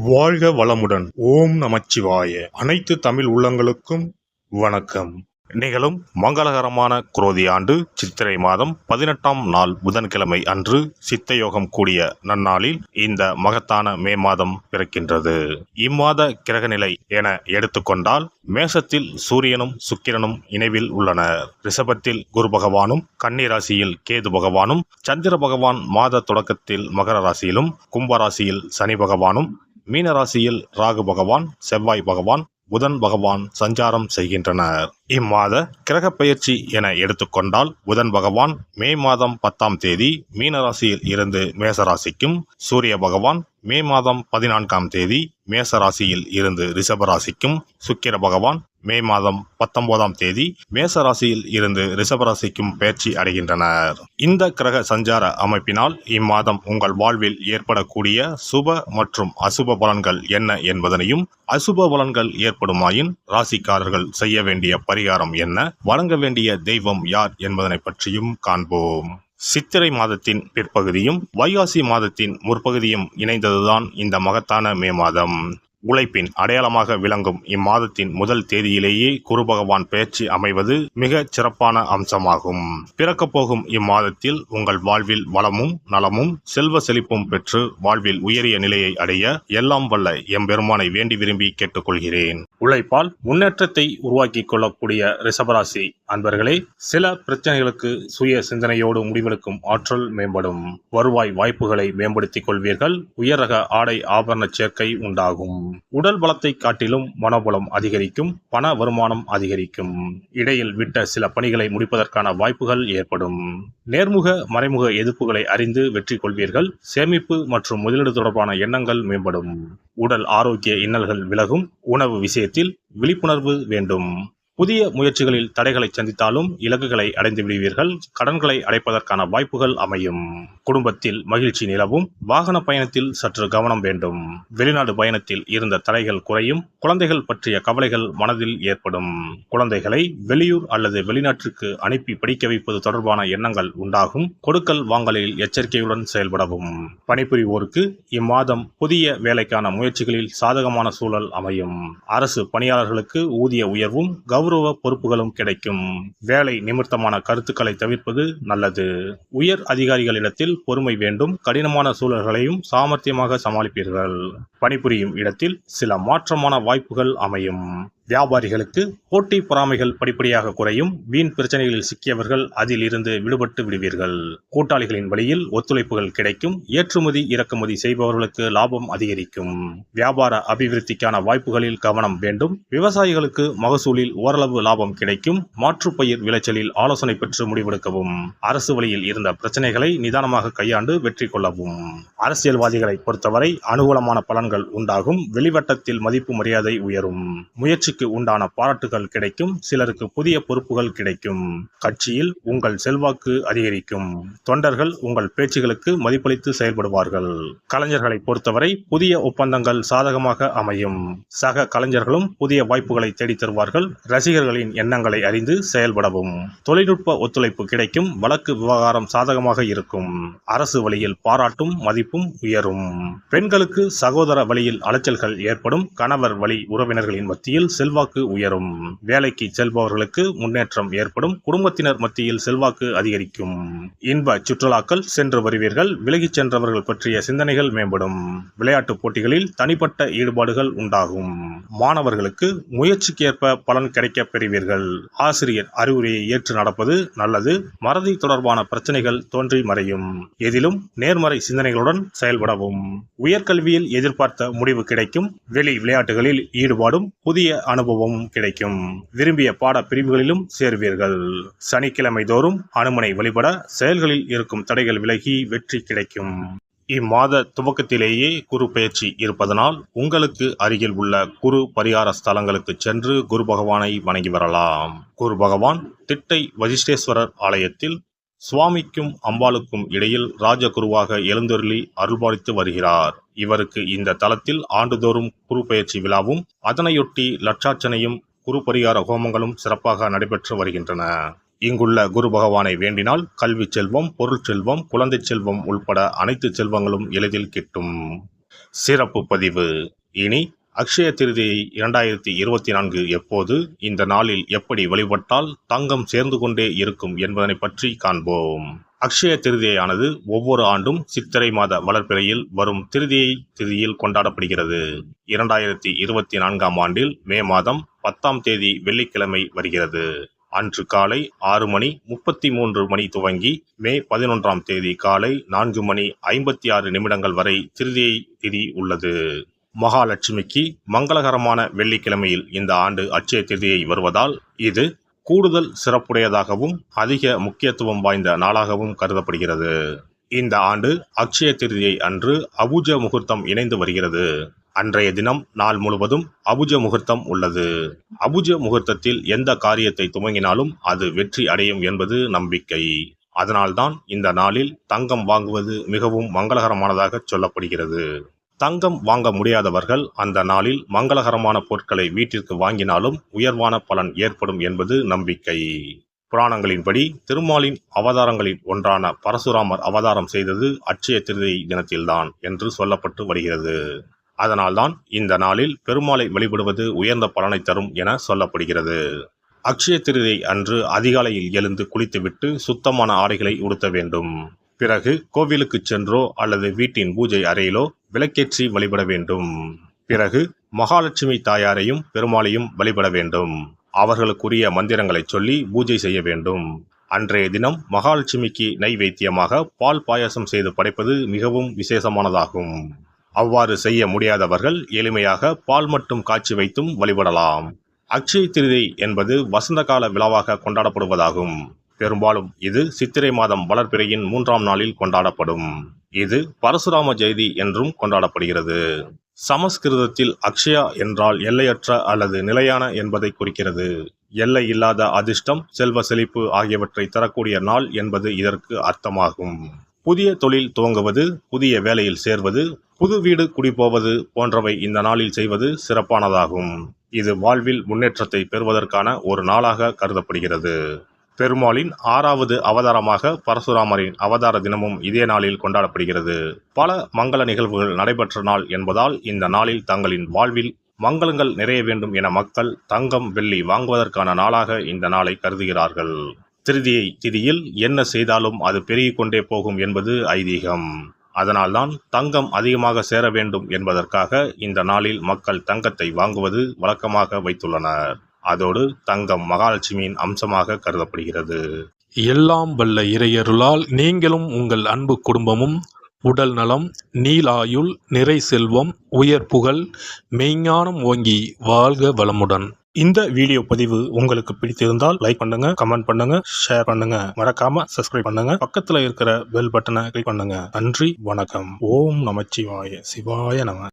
வாழ்க வளமுடன். ஓம் நமச்சிவாய. அனைத்து தமிழ் உள்ளங்களுக்கும் வணக்கம். நிகழும் மங்களகரமான குரோதி ஆண்டு சித்திரை மாதம் 18ஆம் நாள் புதன்கிழமை அன்று சித்தயோகம் கூடிய நன்னாளில் இந்த மகத்தான மே மாதம் பிறக்கின்றது. இம்மாத கிரகநிலை என எடுத்துக்கொண்டால் மேசத்தில் சூரியனும் சுக்கிரனும் இணைவில் உள்ளனர். ரிஷபத்தில் குரு பகவானும், கன்னி ராசியில் கேது பகவானும், சந்திர பகவான் மாத தொடக்கத்தில் மகர ராசியிலும், கும்பராசியில் சனி பகவானும், மீன ராசியில் ராகு பகவான், செவ்வாய் பகவான், புதன் பகவான் சஞ்சாரம் செய்கின்றனர். இம்மாத கிரக பயிற்சி என எடுத்துக்கொண்டால் புதன் பகவான் மே மாதம் 10ஆம் தேதி மீன ராசியில் இருந்து மேசராசிக்கும், சூரிய பகவான் மே மாதம் 14ஆம் தேதி மேச ராசியில் இருந்து ரிஷப ராசிக்கும், சுக்கிர பகவான் மே மாதம் 19ஆம் தேதி மேச ராசியில் இருந்து ரிஷபராசிக்கும் பயிற்சி அடைகின்றனர். இந்த கிரக சஞ்சார அமைப்பினால் இம்மாதம் உங்கள் வாழ்வில் ஏற்படக்கூடிய சுப மற்றும் அசுப பலன்கள் என்ன என்பதனையும், அசுப பலன்கள் ஏற்படுமாயின் ராசிக்காரர்கள் செய்ய வேண்டிய பரிகாரம் என்ன, வழங்க வேண்டிய தெய்வம் யார் என்பதனை பற்றியும் காண்போம். சித்திரை மாதத்தின் பிற்பகுதியும் வைகாசி மாதத்தின் முற்பகுதியும் இணைந்ததுதான் இந்த மகத்தான மே மாதம். உழைப்பின் அடையாளமாக விளங்கும் இம்மாதத்தின் முதல் தேதியிலேயே குரு பகவான் பெயர்ச்சி அமைவது மிக சிறப்பான அம்சமாகும். பிறக்கப் போகும் இம்மாதத்தில் உங்கள் வாழ்வில் வளமும் நலமும் செல்வ செழிப்பும் பெற்று வாழ்வில் உயரிய நிலையை அடைய எல்லாம் வல்ல எம்பெருமானை வேண்டி விரும்பி கேட்டுக்கொள்கிறேன். உழைப்பால் முன்னேற்றத்தை உருவாக்கி கொள்ளக்கூடிய ரிஷபராசி அன்பர்களே, சில பிரச்சனைகளுக்கு சுய சிந்தனையோடு முடிவெடுக்கும் ஆற்றல் மேம்படும். வருவாய் வாய்ப்புகளை மேம்படுத்திக் கொள்வீர்கள். உயர் ரக ஆடை ஆபரண சேர்க்கை உண்டாகும். உடல் பலத்தை காட்டிலும் மனோபலம் அதிகரிக்கும். பண வருமானம் அதிகரிக்கும். இடையில் விட்ட சில பணிகளை முடிப்பதற்கான வாய்ப்புகள் ஏற்படும். நேர்முக மறைமுக எதிர்ப்புகளை அறிந்து வெற்றி கொள்வீர்கள். சேமிப்பு மற்றும் முதலீடு தொடர்பான எண்ணங்கள் மேம்படும். உடல் ஆரோக்கிய இன்னல்கள் விலகும். உணவு விஷயத்தில் விழிப்புணர்வு வேண்டும். புதிய முயற்சிகளில் தடைகளை சந்தித்தாலும் இலக்குகளை அடைந்து விடுவீர்கள். கடன்களை அடைப்பதற்கான வாய்ப்புகள் அமையும். குடும்பத்தில் மகிழ்ச்சி நிலவும். வாகன பயணத்தில் சற்று கவனம் வேண்டும். வெளிநாடு பயணத்தில் இருந்த தடைகள் குறையும். குழந்தைகள் பற்றிய கவலைகள் மனதில் ஏற்படும். குழந்தைகளை வெளியூர் அல்லது வெளிநாட்டிற்கு அனுப்பி படிக்க வைப்பது தொடர்பான எண்ணங்கள் உண்டாகும். கொடுக்கல் வாங்கலில் எச்சரிக்கையுடன் செயல்படவும். பணிபுரிவோருக்கு இம்மாதம் புதிய வேலைக்கான முயற்சிகளில் சாதகமான சூழல் அமையும். அரசு பணியாளர்களுக்கு ஊதிய உயர்வும் கௌரவ பொறுப்புகளும் கிடைக்கும். வேலை நிமித்தமான கருத்துக்களை தவிர்ப்பது நல்லது. உயர் அதிகாரிகளிடத்தில் பொறுமை வேண்டும். கடினமான சூழல்களையும் சாமர்த்தியமாக சமாளிப்பீர்கள். பணிபுரியும் இடத்தில் சில மாற்றமான வாய்ப்புகள் அமையும். வியாபாரிகளுக்கு போட்டி பொறாமைகள் படிப்படியாக குறையும். வீண் பிரச்சனைகளில் சிக்கியவர்கள் அதில் இருந்து விடுபட்டு விடுவீர்கள். கூட்டாளிகளின் வழியில் ஒத்துழைப்புகள் கிடைக்கும். ஏற்றுமதி இறக்குமதி செய்பவர்களுக்கு லாபம் அதிகரிக்கும். வியாபார அபிவிருத்திக்கான வாய்ப்புகளில் கவனம் வேண்டும். விவசாயிகளுக்கு மகசூலில் ஓரளவு லாபம் கிடைக்கும். மாற்றுப்பயிர் விளைச்சலில் ஆலோசனை பெற்று முடிவெடுக்கவும். அரசு வழியில் இருந்த பிரச்சனைகளை நிதானமாக கையாண்டு வெற்றி கொள்ளவும். அரசியல்வாதிகளை பொறுத்தவரை அனுகூலமான பலன்கள் உண்டாகும். வெளிவட்டத்தில் மதிப்பு மரியாதை உயரும். முயற்சி உண்டான பாராட்டுகள் கிடைக்கும். சிலருக்கு புதிய பொறுப்புகள் கிடைக்கும். கட்சியில் உங்கள் செல்வாக்கு அதிகரிக்கும். தொண்டர்கள் உங்கள் பேச்சுகளுக்கு மதிப்பளித்து செயல்படுவார்கள். கலைஞர்களை பொறுத்தவரை புதிய ஒப்பந்தங்கள் சாதகமாக அமையும். சக கலைஞர்களும் புதிய வாய்ப்புகளை தேடித் தருவார்கள். ரசிகர்களின் எண்ணங்களை அறிந்து செயல்படவும். தொழில்நுட்ப ஒத்துழைப்பு கிடைக்கும். வழக்கு விவகாரம் சாதகமாக இருக்கும். அரசு வழியில் பாராட்டும் மதிப்பும் உயரும். பெண்களுக்கு சகோதர வழியில் அலைச்சல்கள் ஏற்படும். கணவர் வழி உறவினர்களின் மத்தியில் செல்வாக்கு உயரும். வேலைக்கு செல்பவர்களுக்கு முன்னேற்றம் ஏற்படும். குடும்பத்தினர் மத்தியில் செல்வாக்கு அதிகரிக்கும். இன்ப சுற்றுலாக்கள் சென்று வருவீர்கள். விலகிச் சென்றவர்கள் பற்றிய சிந்தனைகள் மேம்படும். விளையாட்டுப் போட்டிகளில் தனிப்பட்ட ஈடுபாடுகள் உண்டாகும். மாணவர்களுக்கு முயற்சிக்கேற்ப பலன் கிடைக்க பெறுவீர்கள். ஆசிரியர் அறிவுரையை ஏற்று நடப்பது நல்லது. மறதி தொடர்பான பிரச்சனைகள் தோன்றி மறையும். எதிலும் நேர்மறை சிந்தனைகளுடன் செயல்படவும். உயர்கல்வியில் எதிர்பார்த்த முடிவு கிடைக்கும். வெளி விளையாட்டுகளில் ஈடுபாடும் புதிய அனுபவமும் கிடைக்கும். விரும்பிய பாட பிரிவுகளிலும் சேர்வீர்கள். சனிக்கிழமை தோறும் அனுமனை வழிபட செயல்களில் இருக்கும் தடைகள் விலகி வெற்றி கிடைக்கும். இம்மாத துவக்கத்திலேயே குரு பெயர்ச்சி இருப்பதனால் உங்களுக்கு அருகில் உள்ள குரு பரிகார ஸ்தலங்களுக்கு சென்று குரு பகவானை வணங்கி வரலாம். குரு பகவான் திட்டை வசிஷ்டேஸ்வரர் ஆலயத்தில் சுவாமிக்கும் அம்பாளுக்கும் இடையில் ராஜகுருவாக எழுந்தருளி அருள்பாலித்து வருகிறார். இவருக்கு இந்த தலத்தில் ஆண்டுதோறும் குரு பெயர்ச்சி விழாவும் அதனையொட்டி லட்சார்ச்சனையும் குரு பரிகார ஹோமங்களும் சிறப்பாக நடைபெற்று வருகின்றன. இங்குள்ள குரு பகவானை வேண்டினால் கல்வி செல்வம், பொருள் செல்வம், குழந்தை செல்வம் உள்பட அனைத்து செல்வங்களும் எளிதில் கிட்டும். சிறப்பு பதிவு. இனி அக்ஷய திருதியை 2024 எப்போது, இந்த நாளில் எப்படி வழிபட்டால் தங்கம் சேர்ந்து கொண்டே இருக்கும் என்பதனை பற்றி காண்போம். அக்ஷய திருதியானது ஒவ்வொரு ஆண்டும் சித்திரை மாத வளர்பிறையில் வரும் திருதியை திதியில் கொண்டாடப்படுகிறது. 2024 ஆண்டில் மே மாதம் 10ஆம் தேதி வெள்ளிக்கிழமை வருகிறது. அன்று காலை 6:33 துவங்கி மே 11ஆம் தேதி காலை 4:56 வரை திருதியை திதி உள்ளது. மகாலட்சுமிக்கு மங்களகரமான வெள்ளிக்கிழமையில் இந்த ஆண்டு அட்சய திருதியை வருவதால் இது கூடுதல் சிறப்புடையதாகவும் அதிக முக்கியத்துவம் வாய்ந்த நாளாகவும் கருதப்படுகிறது. இந்த ஆண்டு அக்ஷய திருதியை அன்று அபுஜ முகூர்த்தம் இணைந்து வருகிறது. அன்றைய தினம் நாள் முழுவதும் அபுஜ முகூர்த்தம் உள்ளது. அபுஜ முகூர்த்தத்தில் எந்த காரியத்தை துவங்கினாலும் அது வெற்றி அடையும் என்பது நம்பிக்கை. அதனால்தான் இந்த நாளில் தங்கம் வாங்குவது மிகவும் மங்களகரமானதாக சொல்லப்படுகிறது. தங்கம் வாங்க முடியாதவர்கள் அந்த நாளில் மங்களகரமான பொருட்களை வீட்டிற்கு வாங்கினாலும் உயர்வான பலன் ஏற்படும் என்பது நம்பிக்கை. புராணங்களின்படி திருமாலின் அவதாரங்களில் ஒன்றான பரசுராமர் அவதாரம் செய்தது அட்சய திருதியை தினத்தில்தான் என்று சொல்லப்பட்டு வருகிறது. அதனால்தான் இந்த நாளில் பெருமாளை வழிபடுவது உயர்ந்த பலனை தரும் என சொல்லப்படுகிறது. அக்ஷய திருதியை அன்று அதிகாலையில் எழுந்து குளித்துவிட்டு சுத்தமான ஆடைகளை உடுத்த வேண்டும். பிறகு கோவிலுக்கு சென்றோ அல்லது வீட்டின் பூஜை அறையிலோ விளக்கேற்றி வழிபட வேண்டும். பிறகு மகாலட்சுமி தாயாரையும் பெருமாளையும் வழிபட வேண்டும். அவர்களுக்குரிய மந்திரங்களை சொல்லி பூஜை செய்ய வேண்டும். அன்றைய தினம் மகாலட்சுமிக்கு நைவேத்தியமாக பால் பாயாசம் செய்து படைப்பது மிகவும் விசேஷமானதாகும். அவ்வாறு செய்ய முடியாதவர்கள் எளிமையாக பால் மட்டும் காய்ச்சி வைத்தும் வழிபடலாம். அக்ஷய திருதியை என்பது வசந்த கால விழாவாக கொண்டாடப்படுவதாகும். பெரும்பாலும் இது சித்திரை மாதம் வளர்பிறையின் 3ஆம் நாளில் கொண்டாடப்படும். இது பரசுராம ஜெயதி என்றும் கொண்டாடப்படுகிறது. சமஸ்கிருதத்தில் அக்ஷயா என்றால் எல்லையற்ற அல்லது நிலையான என்பதை குறிக்கிறது. எல்லை இல்லாத அதிர்ஷ்டம், செல்வ செழிப்பு ஆகியவற்றை தரக்கூடிய நாள் என்பது இதற்கு அர்த்தமாகும். புதிய தொழில் துவங்குவது, புதிய வேலையில் சேர்வது, புது வீடு குடிபோவது போன்றவை இந்த நாளில் செய்வது சிறப்பானதாகும். இது வாழ்வில் முன்னேற்றத்தை பெறுவதற்கான ஒரு நாளாக கருதப்படுகிறது. பெருமாளின் 6வது அவதாரமாக பரசுராமரின் அவதார தினமும் இதே நாளில் கொண்டாடப்படுகிறது. பல மங்கள நிகழ்வுகள் நடைபெற்ற நாள் என்பதால் இந்த நாளில் தங்களின் வாழ்வில் மங்களங்கள் நிறைய வேண்டும் என மக்கள் தங்கம், வெள்ளி வாங்குவதற்கான நாளாக இந்த நாளை கருதுகிறார்கள். திருதியை திதியில் என்ன செய்தாலும் அது பெருகிக் கொண்டே போகும் என்பது ஐதீகம். அதனால்தான் தங்கம் அதிகமாக சேர வேண்டும் என்பதற்காக இந்த நாளில் மக்கள் தங்கத்தை வாங்குவது வழக்கமாக வைத்துள்ளனர். அதோடு தங்கம் மகாலட்சுமியின் அம்சமாக கருதப்படுகிறது. எல்லாம் வல்ல இறையருளால் நீங்களும் உங்கள் அன்பு குடும்பமும் உடல் நலம், நீலாயுள், நிறை செல்வம், உயர் புகழ், மெய்ஞானம் ஓங்கி வாழ்க வளமுடன். இந்த வீடியோ பதிவு உங்களுக்கு பிடித்திருந்தால் லைக் பண்ணுங்க, கமெண்ட் பண்ணுங்க, ஷேர் பண்ணுங்க. மறக்காம சப்ஸ்கிரைப் பண்ணுங்க. பக்கத்துல இருக்கிற பெல் பட்டனை கிளிக் பண்ணுங்க. நன்றி, வணக்கம். ஓம் நமச்சிவாய. சிவாய நம.